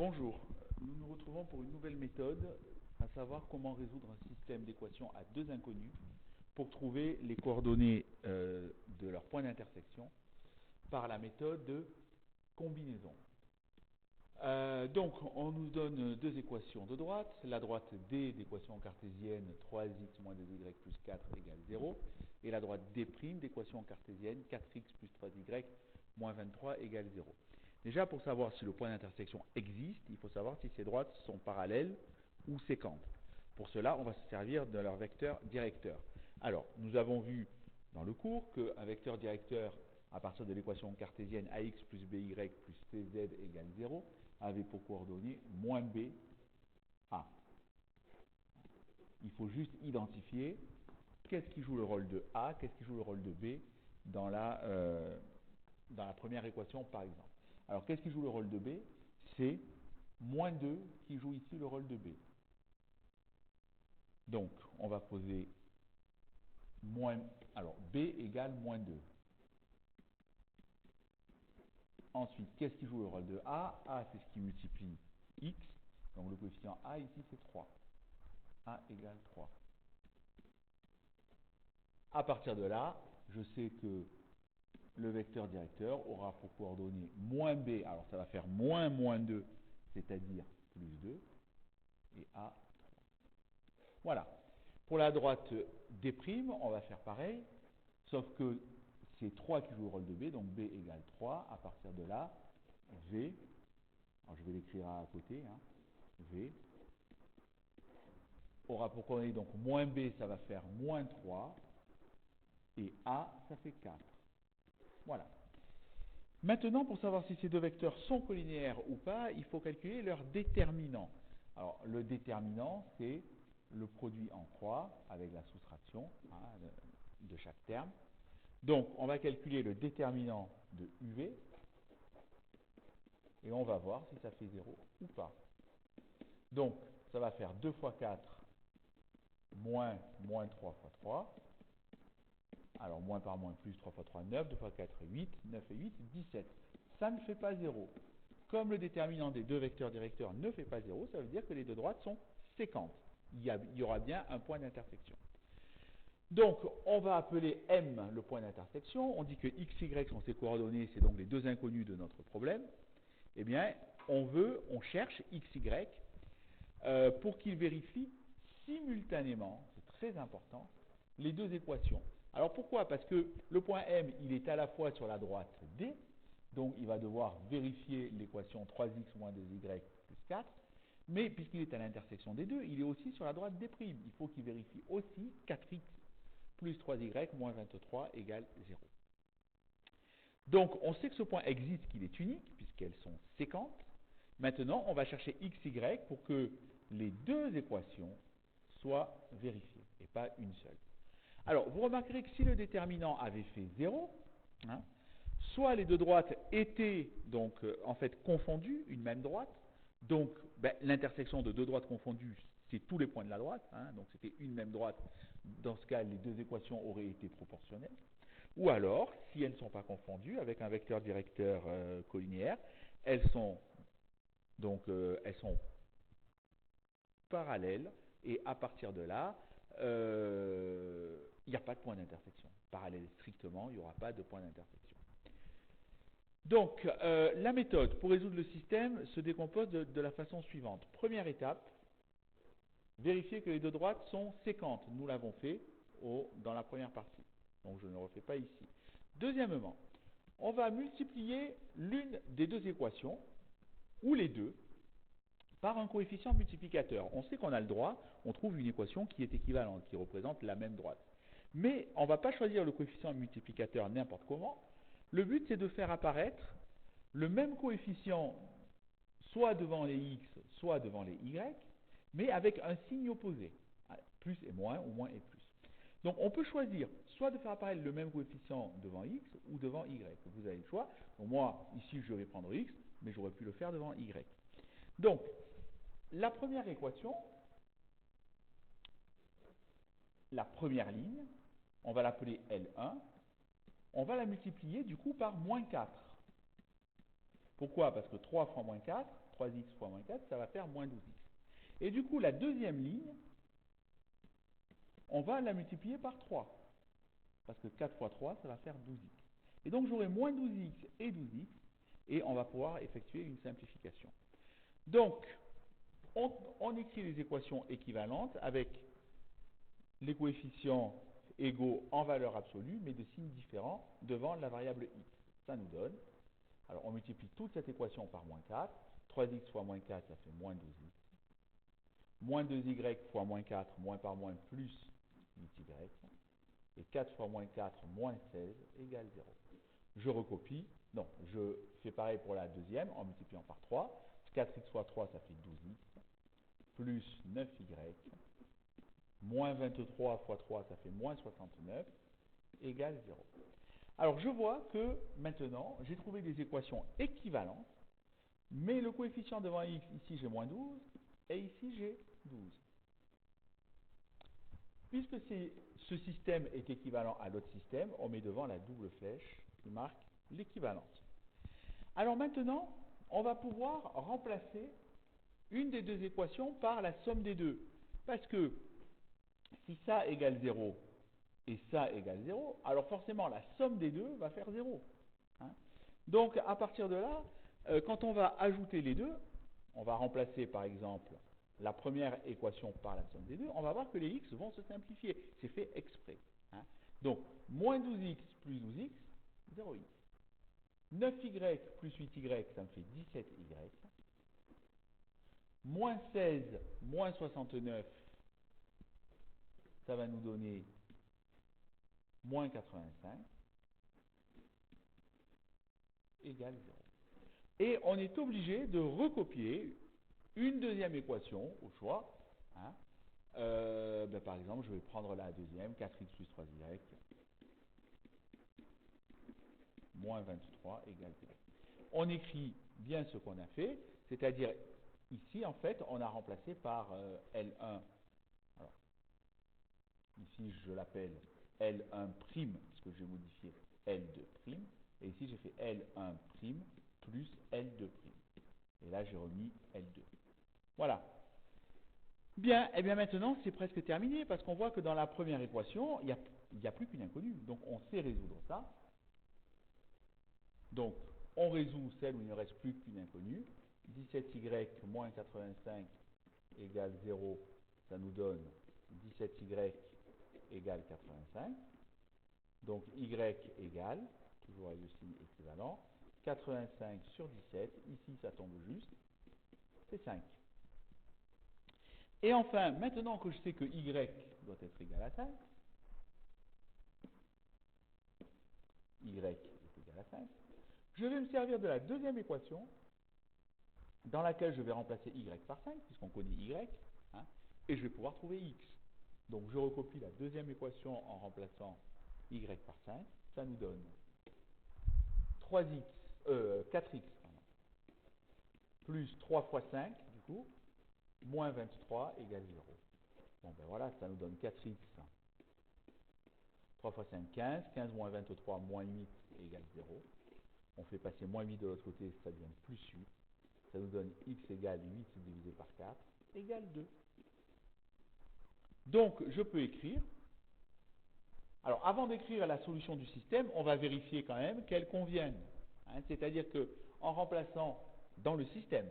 Bonjour, nous nous retrouvons pour une nouvelle méthode, à savoir comment résoudre un système d'équations à deux inconnus pour trouver les coordonnées de leur point d'intersection par la méthode de combinaison. Donc, on nous donne deux équations de droite. La droite D d'équation cartésienne 3x moins 2y plus 4 égale 0. Et la droite D' d'équation cartésienne 4x plus 3y moins 23 égale 0. Déjà, pour savoir si le point d'intersection existe, il faut savoir si ces droites sont parallèles ou séquentes. Pour cela, on va se servir de leur vecteur directeur. Alors, nous avons vu dans le cours qu'un vecteur directeur à partir de l'équation cartésienne ax plus by plus cz égale 0 avait pour coordonnées moins b, a. Il faut juste identifier qu'est-ce qui joue le rôle de a, qu'est-ce qui joue le rôle de b dans la première équation par exemple. Alors, qu'est-ce qui joue le rôle de b? C'est moins 2 qui joue ici le rôle de b. Donc, on va poser alors b égale moins 2. Ensuite, qu'est-ce qui joue le rôle de a? A, c'est ce qui multiplie x. Donc, le coefficient a ici, c'est 3. A égale 3. À partir de là, je sais que le vecteur directeur aura pour coordonnées moins b. Alors, ça va faire moins 2, c'est-à-dire plus 2. Et a, 3. Voilà. Pour la droite D', on va faire pareil, sauf que c'est 3 qui joue le rôle de B, donc B égale 3. À partir de là, V, alors je vais l'écrire à côté, V, aura pour coordonnée donc moins B, ça va faire moins 3, et A, ça fait 4. Voilà. Maintenant, pour savoir si ces deux vecteurs sont collinéaires ou pas, il faut calculer leur déterminant. Alors, le déterminant, c'est le produit en croix avec la soustraction de chaque terme. Donc, on va calculer le déterminant de UV et on va voir si ça fait 0 ou pas. Donc, ça va faire 2 fois 4 moins 3 fois 3. Alors, moins par moins plus, 3 fois 3, 9, 2 fois 4, 8, 9 et 8, 17. Ça ne fait pas 0. Comme le déterminant des deux vecteurs directeurs ne fait pas 0, ça veut dire que les deux droites sont séquentes. Il y aura bien un point d'intersection. Donc, on va appeler M le point d'intersection. On dit que x, y sont ses coordonnées, c'est donc les deux inconnus de notre problème. Eh bien, on cherche x, y pour qu'il vérifie simultanément, c'est très important, les deux équations. Alors pourquoi? Parce que le point M, il est à la fois sur la droite D, donc il va devoir vérifier l'équation 3x moins 2y plus 4, mais puisqu'il est à l'intersection des deux, il est aussi sur la droite D'. Il faut qu'il vérifie aussi 4x plus 3y moins 23 égale 0. Donc on sait que ce point existe, qu'il est unique, puisqu'elles sont séquentes. Maintenant, on va chercher x, y pour que les deux équations soient vérifiées, et pas une seule. Alors, vous remarquerez que si le déterminant avait fait 0, soit les deux droites étaient donc en fait confondues, une même droite, donc l'intersection de deux droites confondues, c'est tous les points de la droite, donc c'était une même droite, dans ce cas les deux équations auraient été proportionnelles, ou alors, si elles ne sont pas confondues, avec un vecteur directeur collinéaire, elles sont parallèles, et à partir de là, il n'y a pas de point d'intersection. Parallèle strictement, il n'y aura pas de point d'intersection. Donc, la méthode pour résoudre le système se décompose de la façon suivante. Première étape, vérifier que les deux droites sont séquentes. Nous l'avons fait dans la première partie. Donc, je ne le refais pas ici. Deuxièmement, on va multiplier l'une des deux équations, ou les deux, par un coefficient multiplicateur. On sait qu'on a le droit, on trouve une équation qui est équivalente, qui représente la même droite. Mais on ne va pas choisir le coefficient multiplicateur n'importe comment. Le but, c'est de faire apparaître le même coefficient soit devant les x, soit devant les y, mais avec un signe opposé. Plus et moins, ou moins et plus. Donc on peut choisir soit de faire apparaître le même coefficient devant x ou devant y. Vous avez le choix. Donc moi, ici, je vais prendre x, mais j'aurais pu le faire devant y. Donc, la première équation, la première ligne, on va l'appeler L1, on va la multiplier du coup par moins 4. Pourquoi? Parce que 3 fois moins 4, 3x fois moins 4, ça va faire moins 12x. Et du coup, la deuxième ligne, on va la multiplier par 3. Parce que 4 fois 3, ça va faire 12x. Et donc, j'aurai moins 12x et 12x, et on va pouvoir effectuer une simplification. Donc, on écrit les équations équivalentes avec les coefficients égaux en valeur absolue, mais de signes différents devant la variable x. Ça nous donne, alors on multiplie toute cette équation par moins 4, 3x fois moins 4, ça fait moins 12x, moins 2y fois moins 4, moins par moins, plus 8y, et 4 fois moins 4, moins 16, égale 0. Je recopie, non, je fais pareil pour la deuxième, en multipliant par 3, 4x fois 3, ça fait 12x, plus 9y, moins 23 fois 3, ça fait moins 69, égale 0. Alors je vois que maintenant, j'ai trouvé des équations équivalentes, mais le coefficient devant x, ici j'ai moins 12, et ici j'ai 12. Puisque ce système est équivalent à l'autre système, on met devant la double flèche qui marque l'équivalence. Alors maintenant, on va pouvoir remplacer une des deux équations par la somme des deux. Parce que si ça égale 0 et ça égale 0, alors forcément la somme des deux va faire 0. Hein. Donc à partir de là, quand on va ajouter les deux, on va remplacer par exemple la première équation par la somme des deux, on va voir que les x vont se simplifier. C'est fait exprès. Hein. Donc moins 12x plus 12x, 0x. 9y plus 8y, ça me fait 17y. Moins 16, moins 69, ça va nous donner moins 85, égale 0. Et on est obligé de recopier une deuxième équation au choix. Hein. Par exemple, je vais prendre la deuxième, 4x plus 3y, moins 23 égale 0. On écrit bien ce qu'on a fait, c'est-à-dire ici, en fait, on a remplacé par L1. Alors, ici, je l'appelle L1', parce que j'ai modifié L2', et ici, j'ai fait L1' plus L2'. Et là, j'ai remis L2. Voilà. Bien, et bien maintenant, c'est presque terminé, parce qu'on voit que dans la première équation, il n'y a plus qu'une inconnue. Donc, on sait résoudre ça. Donc, on résout celle où il ne reste plus qu'une inconnue. 17y moins 85 égale 0, ça nous donne 17y égale 85. Donc, y égale, toujours avec le signe équivalent, 85 sur 17. Ici, ça tombe juste. C'est 5. Et enfin, maintenant que je sais que y doit être égal à 5, y est égal à 5, je vais me servir de la deuxième équation dans laquelle je vais remplacer y par 5, puisqu'on connaît y, hein, et je vais pouvoir trouver x. Donc je recopie la deuxième équation en remplaçant y par 5, ça nous donne 4x pardon, plus 3 fois 5, du coup, moins 23 égale 0. Bon ben voilà, ça nous donne 4x, 3 fois 5, 15, 15 moins 23 moins 8 égale 0. On fait passer moins 8 de l'autre côté, ça devient plus 8. Ça nous donne x égale 8 divisé par 4 égale 2. Donc, je peux écrire. Alors, avant d'écrire la solution du système, on va vérifier quand même qu'elle convienne. Hein, c'est-à-dire que, en remplaçant dans le système,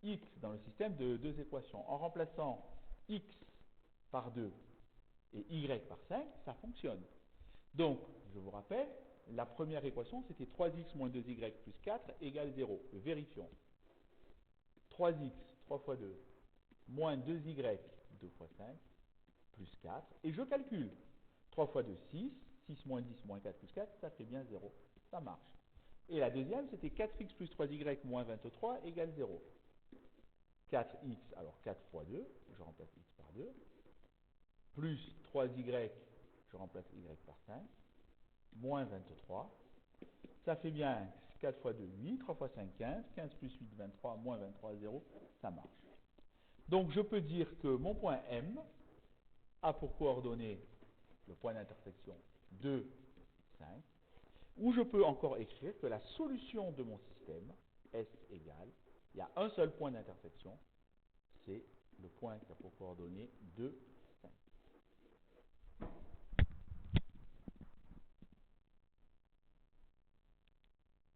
x dans le système de deux équations, en remplaçant x par 2 et y par 5, ça fonctionne. Donc, je vous rappelle, la première équation, c'était 3x moins 2y plus 4 égale 0. Vérifions. 3x, 3 fois 2, moins 2y, 2 fois 5, plus 4. Et je calcule. 3 fois 2, 6. 6 moins 10 moins 4 plus 4, ça fait bien 0. Ça marche. Et la deuxième, c'était 4x plus 3y moins 23 égale 0. 4x, alors 4 fois 2, je remplace x par 2, plus 3y, je remplace y par 5, moins 23. Ça fait bien 4 fois 2, 8, 3 fois 5, 15, 15 plus 8, 23, moins 23, 0, ça marche. Donc je peux dire que mon point M a pour coordonnée le point d'intersection 2, 5, ou je peux encore écrire que la solution de mon système S égale, il y a un seul point d'intersection, c'est le point qui a pour coordonnée 2,